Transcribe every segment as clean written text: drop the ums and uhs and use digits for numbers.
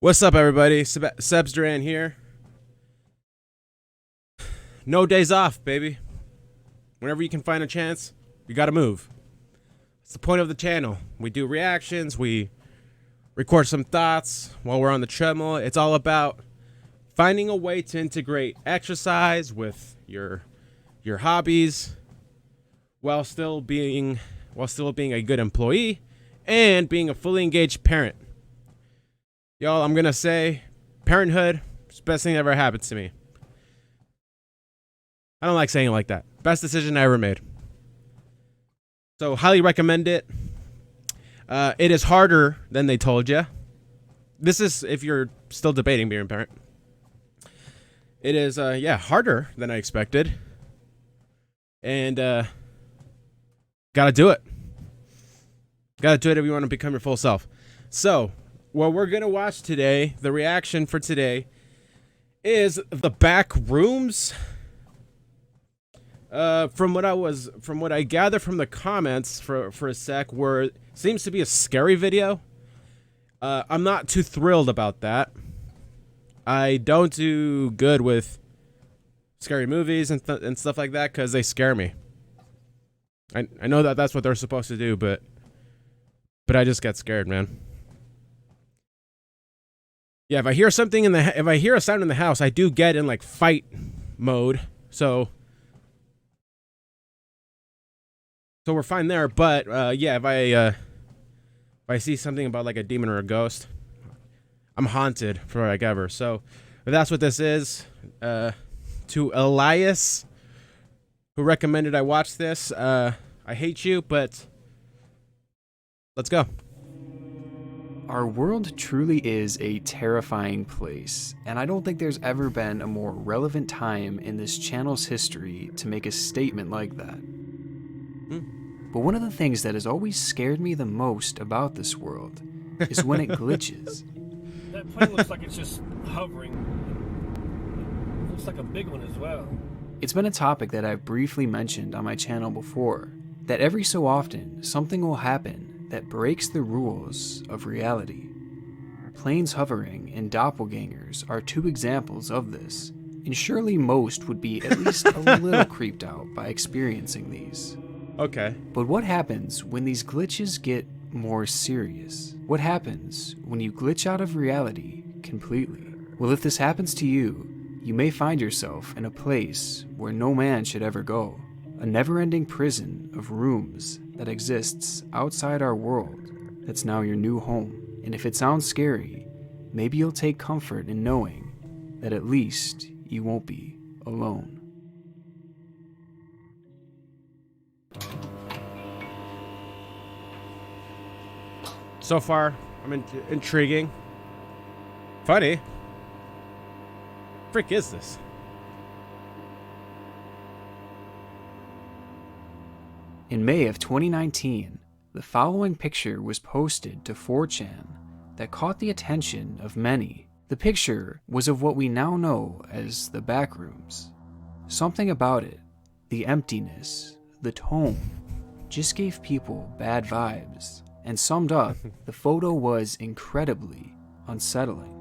What's up, everybody? Sebs Duran here. No days off, baby. Whenever you can find a chance, you gotta move. It's the point of the channel. We do reactions, we record some thoughts while we're on the treadmill. It's all about finding a way to integrate exercise with your hobbies while still being a good employee and being a fully engaged parent. Y'all, I'm gonna say parenthood is the best thing that ever happened to me. I don't like saying it like that. Best decision I ever made. So highly recommend it. It is harder than they told you. This is if you're still debating being a parent. It is harder than I expected. And gotta do it. Gotta do it if you want to become your full self. So what we're gonna watch today, the reaction for today, is the Backrooms. From what I gather from the comments for a sec, where it seems to be a scary video. I'm not too thrilled about that. I don't do good with scary movies and stuff like that because they scare me. I know that that's what they're supposed to do, but I just get scared, man. Yeah, if I hear a sound in the house, I do get in like fight mode. So we're fine there. But yeah, if I see something about like a demon or a ghost, I'm haunted for like ever. So that's what this is. To Elias, who recommended I watch this. I hate you, but let's go. Our world truly is a terrifying place, and I don't think there's ever been a more relevant time in this channel's history to make a statement like that. But one of the things that has always scared me the most about this world is when it glitches. That plane looks like it's just hovering. It looks like a big one as well. It's been a topic that I've briefly mentioned on my channel before, that every so often something will happen that breaks the rules of reality. Planes hovering and doppelgangers are two examples of this, and surely most would be at least a little creeped out by experiencing these. Okay. But what happens when these glitches get more serious? What happens when you glitch out of reality completely? Well, if this happens to you, you may find yourself in a place where no man should ever go. A never-ending prison of rooms that exists outside our world that's now your new home. And if it sounds scary, maybe you'll take comfort in knowing that at least you won't be alone. So far, I'm intriguing. Funny. Frick is this? In May of 2019, the following picture was posted to 4chan that caught the attention of many. The picture was of what we now know as the Backrooms. Something about it, the emptiness, the tone, just gave people bad vibes, and summed up, the photo was incredibly unsettling.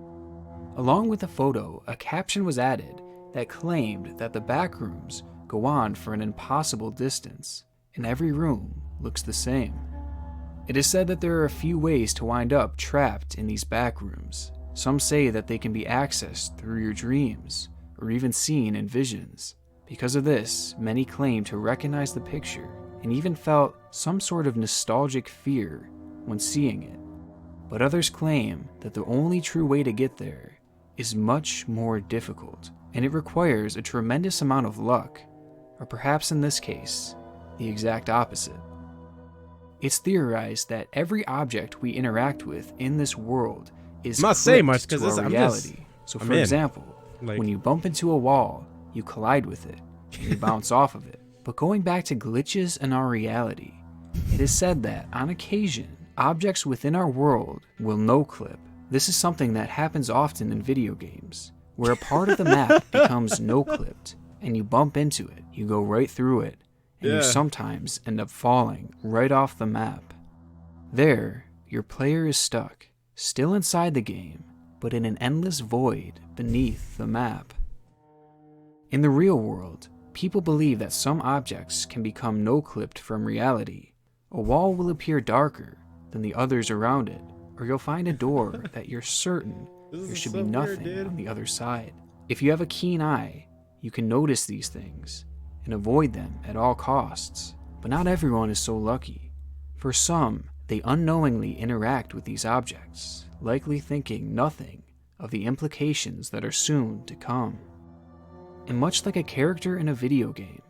Along with the photo, a caption was added that claimed that the Backrooms go on for an impossible distance, and every room looks the same. It is said that there are a few ways to wind up trapped in these backrooms. Some say that they can be accessed through your dreams, or even seen in visions. Because of this, many claim to recognize the picture, and even felt some sort of nostalgic fear when seeing it. But others claim that the only true way to get there is much more difficult, and it requires a tremendous amount of luck, or perhaps in this case, the exact opposite. It's theorized that every object we interact with in this world is I'm not saying much to because our reality. So for example, when you bump into a wall, you collide with it, and you bounce off of it. But going back to glitches in our reality, it is said that on occasion, objects within our world will no-clip. This is something that happens often in video games, where a part of the map becomes no-clipped, and you bump into it, you go right through it, and you sometimes end up falling right off the map. There, your player is stuck, still inside the game, but in an endless void beneath the map. In the real world, people believe that some objects can become no-clipped from reality. A wall will appear darker than the others around it, or you'll find a door that you're certain there should be nothing on the other side. If you have a keen eye, you can notice these things and avoid them at all costs. But not everyone is so lucky. For some, they unknowingly interact with these objects, likely thinking nothing of the implications that are soon to come. And much like a character in a video game,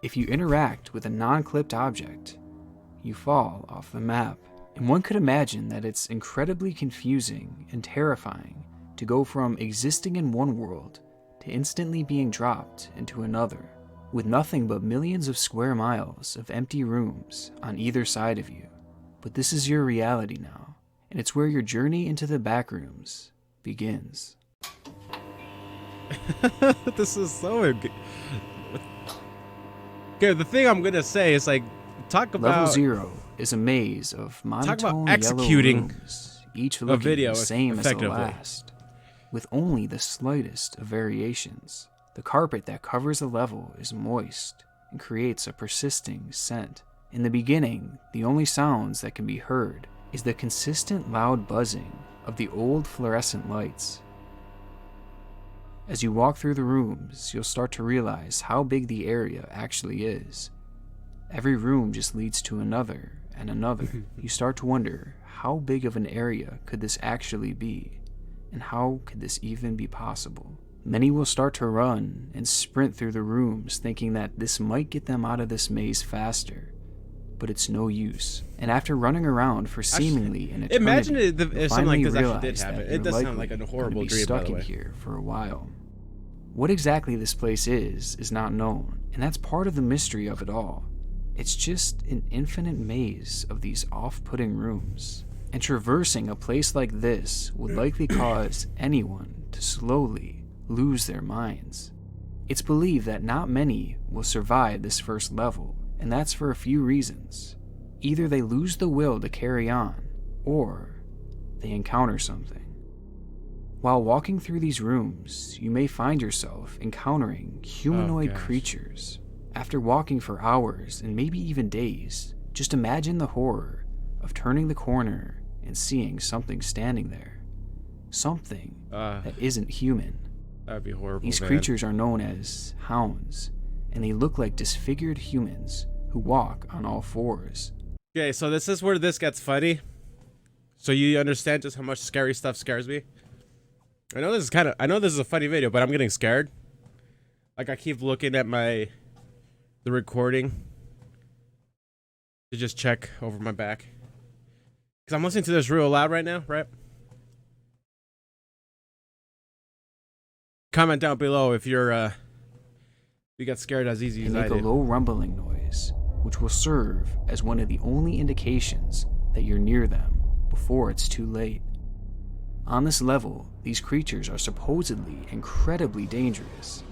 if you interact with a non-clipped object, you fall off the map. And one could imagine that it's incredibly confusing and terrifying to go from existing in one world to instantly being dropped into another, with nothing but millions of square miles of empty rooms on either side of you. But this is your reality now, and it's where your journey into the Backrooms begins. This is so good. Okay, the thing I'm gonna say is like, talk about Level 0 is a maze of monotone executing yellow rooms, each looking video the same as the effectively. last, with only the slightest of variations. The carpet that covers the level is moist and creates a persisting scent. In the beginning, the only sounds that can be heard is the consistent loud buzzing of the old fluorescent lights. As you walk through the rooms, you'll start to realize how big the area actually is. Every room just leads to another and another. You start to wonder, how big of an area could this actually be? And how could this even be possible? Many will start to run and sprint through the rooms thinking that this might get them out of this maze faster. But it's no use. And after running around for seemingly an eternity, imagine if you'll something like finally this actually realize did that happen. It you're does sound likely like a going to horrible be dream, by stuck the in way. here for a while. What exactly this place is not known, and that's part of the mystery of it all. It's just an infinite maze of these off-putting rooms. And traversing a place like this would likely cause anyone to slowly lose their minds. It's believed that not many will survive this first level, and that's for a few reasons. Either they lose the will to carry on, or they encounter something. While walking through these rooms, you may find yourself encountering humanoid creatures. After walking for hours and maybe even days, just imagine the horror of turning the corner and seeing something standing there. Something that isn't human. That'd be horrible. These man. creatures are known as hounds, and they look like disfigured humans who walk on all fours. Okay, so this is where this gets funny. So you understand just how much scary stuff scares me. I know this is a funny video, but I'm getting scared. Like, I keep looking at the recording to just check over my back. Because I'm listening to this real loud right now, right? Comment down below if you got scared as easy as I Make a did. low rumbling noise, which will serve as one of the only indications that you're near them before it's too late. On this level, these creatures are supposedly incredibly dangerous.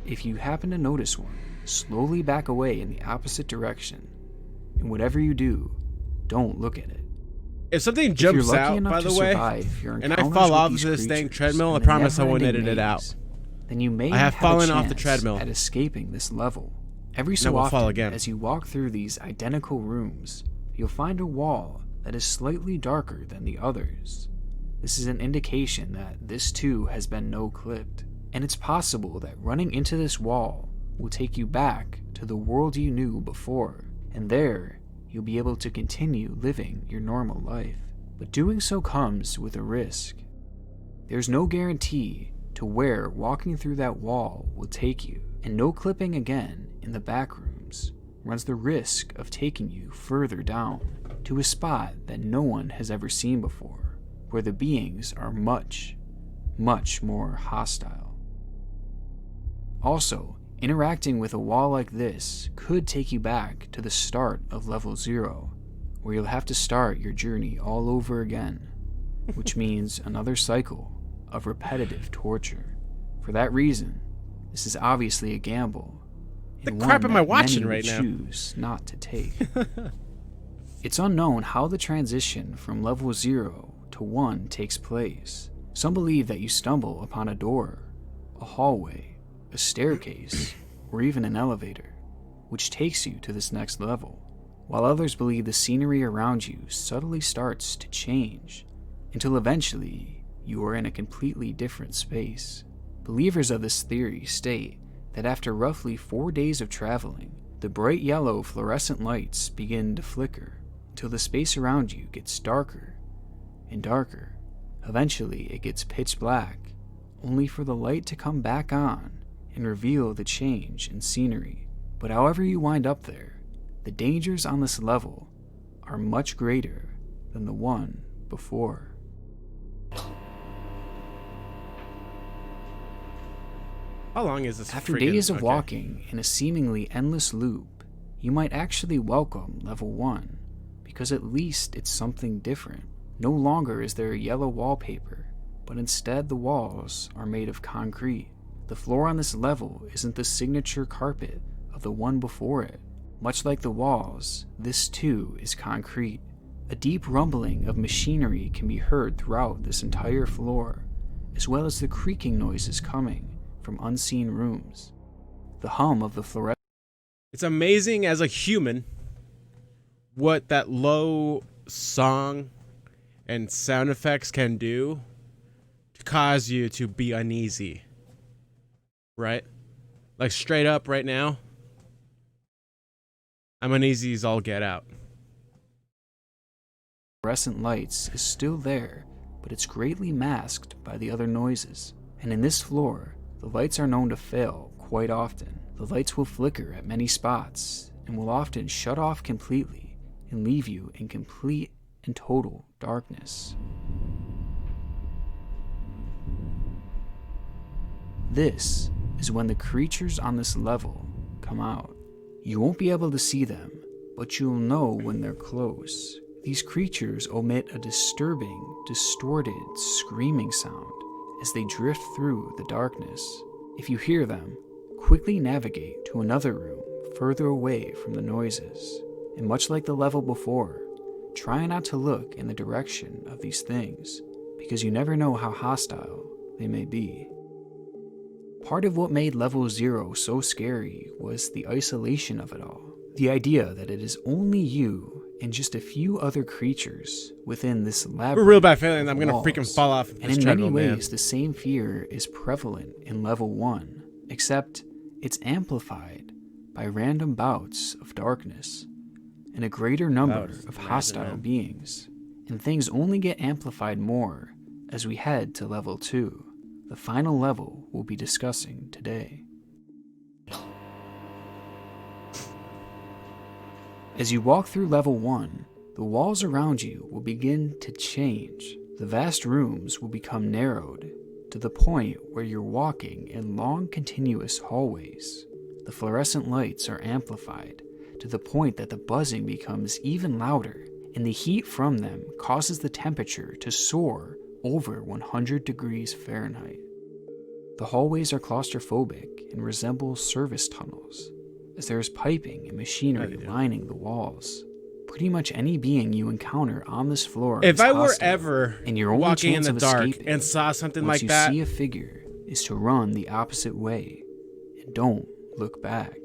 If you happen to notice one, slowly back away in the opposite direction, and whatever you do, don't look at it. If something If you're jumps lucky out, enough by to the way, survive your and I encounters fall with off these this dang creatures treadmill, I in the promise I won't never-ending edit it out. maze, then you may I have have fallen a off the chance treadmill. at escaping this level. Every And I so will fall often, again. as you walk through these identical rooms, you'll find a wall that is slightly darker than the others. This is an indication that this too has been no-clipped, and it's possible that running into this wall will take you back to the world you knew before, and there you'll be able to continue living your normal life. But doing so comes with a risk. There's no guarantee to where walking through that wall will take you, and no clipping again in the Backrooms runs the risk of taking you further down to a spot that no one has ever seen before, where the beings are much, much more hostile. Also, interacting with a wall like this could take you back to the start of level 0, where you'll have to start your journey all over again, which means another cycle of repetitive torture. For that reason, this is obviously a gamble, The and crap one am I that watching many right would now? choose not to take. It's unknown how the transition from level 0 to 1 takes place, Some believe that you stumble upon a door, a hallway, a staircase, or even an elevator, which takes you to this next level, while others believe the scenery around you subtly starts to change until eventually you are in a completely different space. Believers of this theory state that after roughly 4 days of traveling, the bright yellow fluorescent lights begin to flicker until the space around you gets darker and darker. Eventually, it gets pitch black, only for the light to come back on and reveal the change in scenery. But however you wind up there, the dangers on this level are much greater than the one before. How long is this? After days of walking in a seemingly endless loop, you might actually welcome level 1, because at least it's something different. No longer is there yellow wallpaper, but instead the walls are made of concrete. The floor on this level isn't the signature carpet of the one before it. Much like the walls, this too is concrete. A deep rumbling of machinery can be heard throughout this entire floor, as well as the creaking noises coming from unseen rooms. The hum of the fluorescent. It's amazing as a human what that low song and sound effects can do to cause you to be uneasy. Right? Like straight up right now, I'm uneasy as all get out. Fluorescent lights is still there, but it's greatly masked by the other noises. And in this floor, the lights are known to fail quite often. The lights will flicker at many spots and will often shut off completely and leave you in complete and total darkness. This is when the creatures on this level come out. You won't be able to see them, but you'll know when they're close. These creatures emit a disturbing, distorted, screaming sound as they drift through the darkness. If you hear them, quickly navigate to another room further away from the noises. And much like the level before, try not to look in the direction of these things, because you never know how hostile they may be. Part of what made level 0 so scary was the isolation of it all. The idea that it is only you and just a few other creatures within this labyrinth. We're real bad feeling I'm gonna walls. freaking fall off And this in treadmill, many man. ways, the same fear is prevalent in level 1, except it's amplified by random bouts of darkness and a greater number of hostile beings. And things only get amplified more as we head to level 2, the final level we'll be discussing today. As you walk through level 1, the walls around you will begin to change. The vast rooms will become narrowed to the point where you're walking in long continuous hallways. The fluorescent lights are amplified to the point that the buzzing becomes even louder, and the heat from them causes the temperature to soar over 100 degrees Fahrenheit. The hallways are claustrophobic and resemble service tunnels, as there is piping and machinery lining the walls. Pretty much any being you encounter on this floor If is I were hostile, ever and your only walking in chance the of dark escaping and saw something once like that, you see a figure is to run the opposite way and don't look back.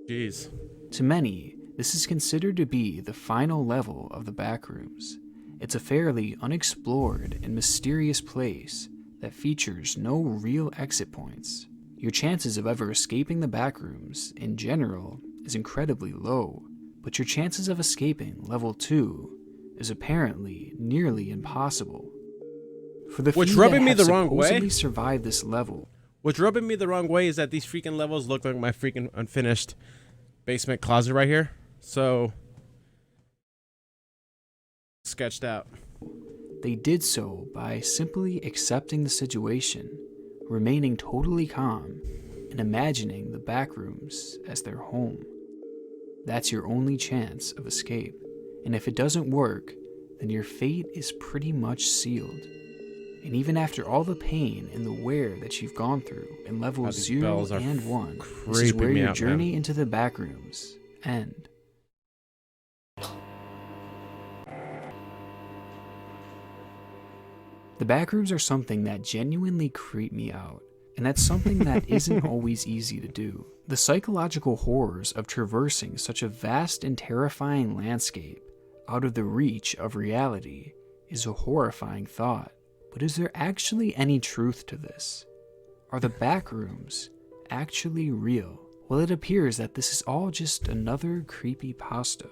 jeez. To many, this is considered to be the final level of the Backrooms. It's a fairly unexplored and mysterious place that features no real exit points. Your chances of ever escaping the Backrooms in general is incredibly low, but your chances of escaping level 2 is apparently nearly impossible. For the What's few rubbing that me have the wrong supposedly way? survived this level, What's rubbing me the wrong way is that these freaking levels look like my freaking unfinished basement closet right here. So sketched out. they did so by simply accepting the situation, remaining totally calm, and imagining the Backrooms as their home. That's your only chance of escape, and if it doesn't work, then your fate is pretty much sealed. And even after all the pain and the wear that you've gone through in levels these 0 bells are and 1, this is creeping where me your out, journey man. into the Backrooms end. The backrooms are something that genuinely creep me out, and that's something that isn't always easy to do. The psychological horrors of traversing such a vast and terrifying landscape out of the reach of reality is a horrifying thought. But is there actually any truth to this? Are the backrooms actually real? Well, it appears that this is all just another creepypasta.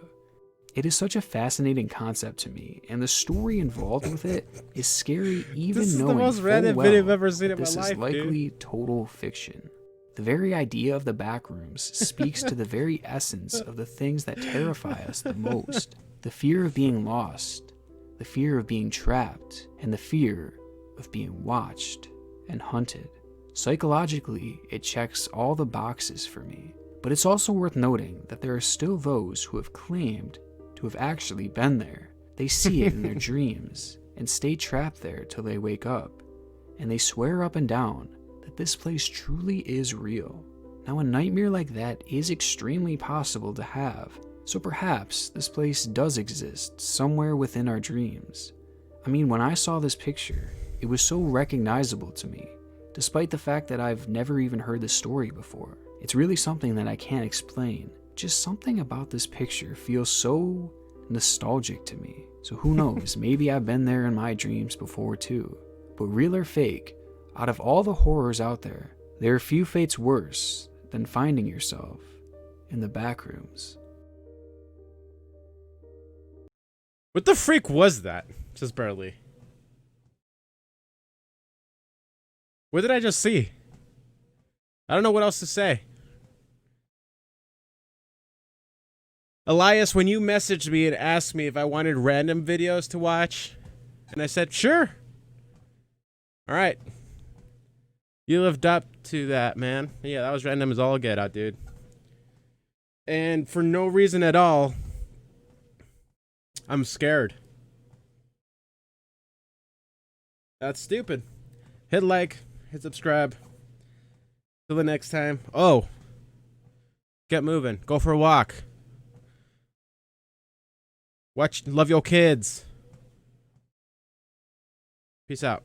It is such a fascinating concept to me, and the story involved with it is scary even This is the knowing most full random well video I've ever seen that in my this life, is likely total fiction. The very idea of the backrooms speaks to the very essence of the things that terrify us the most. The fear of being lost, the fear of being trapped, and the fear of being watched and hunted. Psychologically, it checks all the boxes for me, but it's also worth noting that there are still those who have claimed to have actually been there. They see it in their dreams and stay trapped there till they wake up, and they swear up and down that this place truly is real. Now, a nightmare like that is extremely possible to have, so perhaps this place does exist somewhere within our dreams. I mean, when I saw this picture, it was so recognizable to me, despite the fact that I've never even heard this story before. It's really something that I can't explain. Just something about this picture feels so nostalgic to me. So who knows, maybe I've been there in my dreams before too. But real or fake, out of all the horrors out there, there are few fates worse than finding yourself in the backrooms. What the freak was that? Just barely. What did I just see? I don't know what else to say. Elias, when you messaged me and asked me if I wanted random videos to watch, and I said, sure. All right. You lived up to that, man. Yeah, that was random as all get out, dude. And for no reason at all, I'm scared. That's stupid. Hit like, hit subscribe. Till the next time. Oh. Get moving. Go for a walk. Love your kids. Peace out.